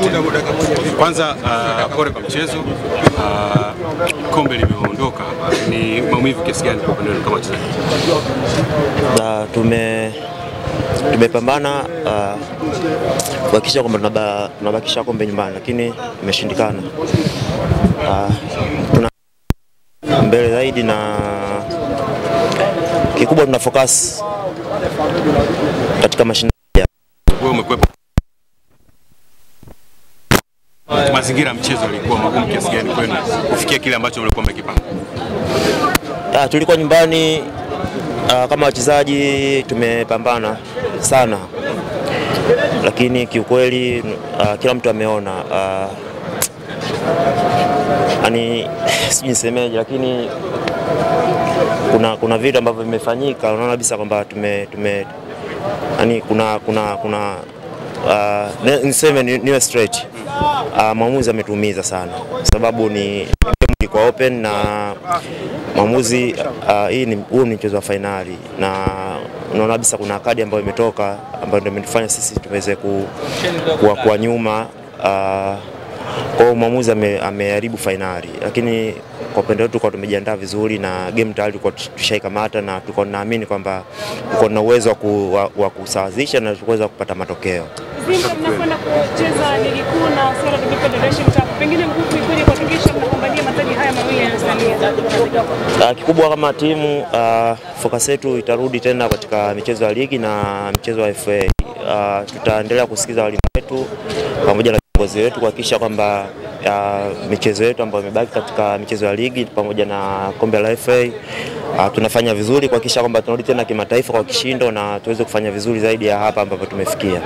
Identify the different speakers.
Speaker 1: Asante. Kwanza pole kwa mchezo. Kombe limeondoka, ni maumivu kiasi gani kwa upande wenu kama wachezaji?
Speaker 2: Tumepambana kuhakikisha kwamba tunabakisha kombe nyumbani, lakini imeshindikana. Tuna mbele zaidi na kikubwa tuna focus katika mashindano.
Speaker 1: Wewe umekwepa mazingira mchezo yalikuwa magumu kiasi gani kwenu kufikia kile ambacho mlikuwa mmekipanga?
Speaker 2: Tulikuwa nyumbani, kama wachezaji tumepambana sana, lakini kiukweli kila mtu ameona, yani sijui nisemeje, lakini kuna vitu ambavyo vimefanyika, unaona kabisa kwamba yani niseme niwe straight, maamuzi ametuumiza sana, sababu ni kwa open na maamuzi. Huu ni mchezo wa finali, na unaona kabisa kuna kadi ambayo imetoka ambayo ndio imetufanya sisi tuweze kuwa nyuma. Kwa maamuzi ameharibu finali, lakini kwa upande wetu kwa tumejiandaa vizuri na game tayari tulikuwa tushaikamata, na tulikuwa tunaamini kwamba tuko na uwezo wa kusawazisha na tuweza kupata matokeo.
Speaker 3: Simba mnakwenda kucheza ligi kuu na CRDB Federation Cup, pengine nguvu ikoje kuhakikisha mnapambania mataji haya mawili ya Tanzania?
Speaker 2: Kikubwa kama timu, focus yetu itarudi tena katika michezo ya ligi na mchezo wa FA. Tutaendelea kusikiza walimu wetu pamoja na viongozi wetu kuhakikisha kwamba michezo yetu ambayo imebaki katika michezo ya ligi pamoja na kombe la FA tunafanya vizuri kuhakikisha kwamba tunarudi tena kimataifa kwa kishindo na tuweze kufanya vizuri zaidi ya hapa ambapo tumefikia.